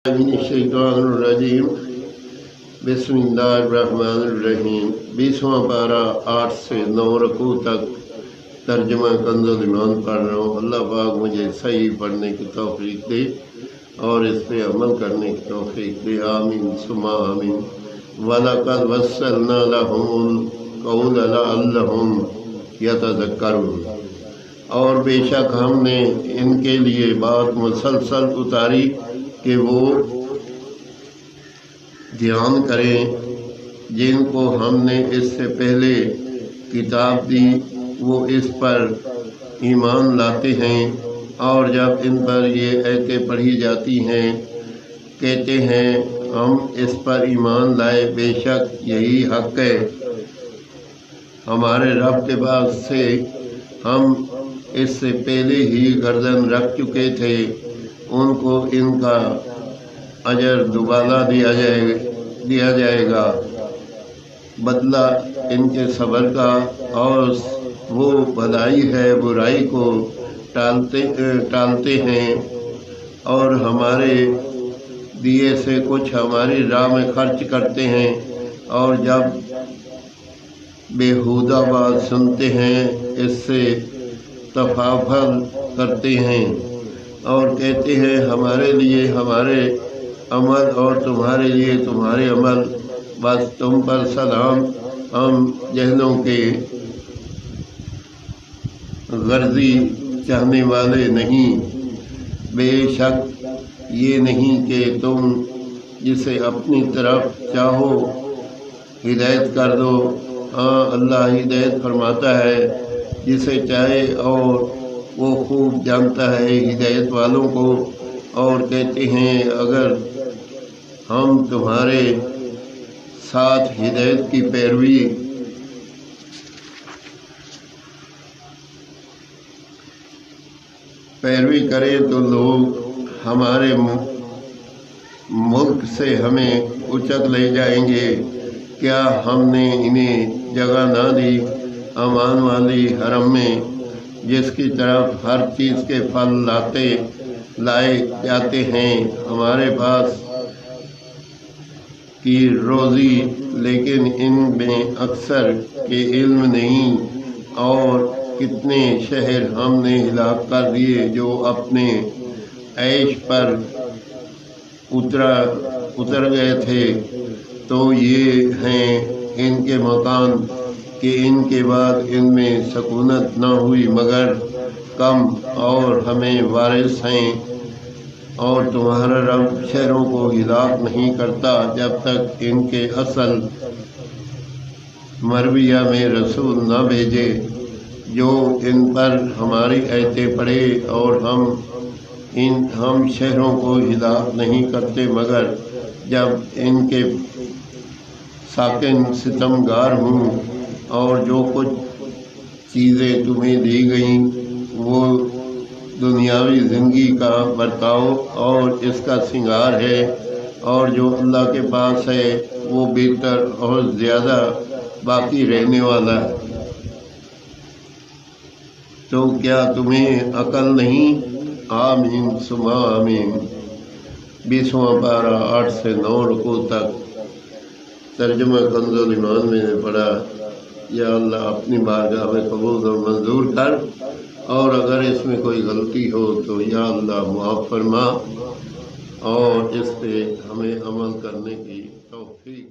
मिनश्शैतानिर्रजीम बिस्मिल्लाहिर्रहमानिर्रहीम 20वां पारा 8 से 9 रकू तक तर्जुमा कंज़ुल ईमान पढ़ रहा हूँ। अल्लाह पाक मुझे सही पढ़ने की तौफीक दे और इस पे अमल करने की तौफीक दे। आमीन सुम्मा आमीन। वलक़द वस्सलना लहुमुल क़ौला लअल्लहुम यतज़क्करून। और बेशक हमने इनके लिए बात मुसलसल उतारी कि वो ध्यान करें। जिनको हमने इससे पहले किताब दी वो इस पर ईमान लाते हैं, और जब इन पर ये आयतें पढ़ी जाती हैं कहते हैं हम इस पर ईमान लाए, बेशक यही हक़ है हमारे रब के पास से, हम इससे पहले ही गर्दन रख चुके थे। उनको इनका अजर दोबारा दिया जाएगा, बदला इनके सब्र का, और वो भलाई है बुराई को टालते हैं, और हमारे दिए से कुछ हमारी राह में खर्च करते हैं, और जब बेहुदा बात सुनते हैं इससे तफाफल करते हैं और कहते हैं हमारे लिए हमारे अमल और तुम्हारे लिए तुम्हारे अमल, बस तुम पर सलाम, हम जहनों के गर्जी चाहने वाले नहीं। बेशक ये नहीं कि तुम जिसे अपनी तरफ चाहो हिदायत कर दो। हाँ, अल्लाह हिदायत फरमाता है जिसे चाहे, और वो खूब जानता है हिदायत वालों को। और कहते हैं अगर हम तुम्हारे साथ हिदायत की पैरवी करें तो लोग हमारे मुल्क से हमें उचक ले जाएंगे। क्या हमने इन्हें जगह ना दी अमान वाली हरम में, जिसकी तरफ हर चीज़ के फल लाए जाते हैं हमारे पास की रोज़ी, लेकिन इनमें अक्सर के इल्म नहीं। और कितने शहर हमने हिलाक कर दिए जो अपने ऐश पर उतर गए थे। तो ये हैं इनके मकान कि इनके बाद इनमें सकूनत न हुई मगर कम, और हमें वारिस हैं। और तुम्हारा रब शहरों को हिलाक नहीं करता जब तक इनके असल मरविया में रसूल न भेजे जो इन पर हमारी आयतें पढ़े। और हम शहरों को हिलाक नहीं करते मगर जब इनके साकिन सितमगार हूँ। और जो कुछ चीज़ें तुम्हें दी गईं वो दुनियावी ज़िंदगी का बर्ताव और इसका सिंगार है, और जो अल्लाह के पास है वो बेहतर और ज़्यादा बाकी रहने वाला है। तो क्या तुम्हें अकल नहीं? आमीन सुमा आमीन। 20वां पारा 8 से 9 रुकू तक तर्जुमा कंज़ुल ईमान में पढ़ा। या अल्लाह अपनी बारगाह में कबूल और मंजूर कर, और अगर इसमें कोई गलती हो तो या अल्लाह मुआफ़ फरमा, और इस पे हमें अमल करने की तौफीक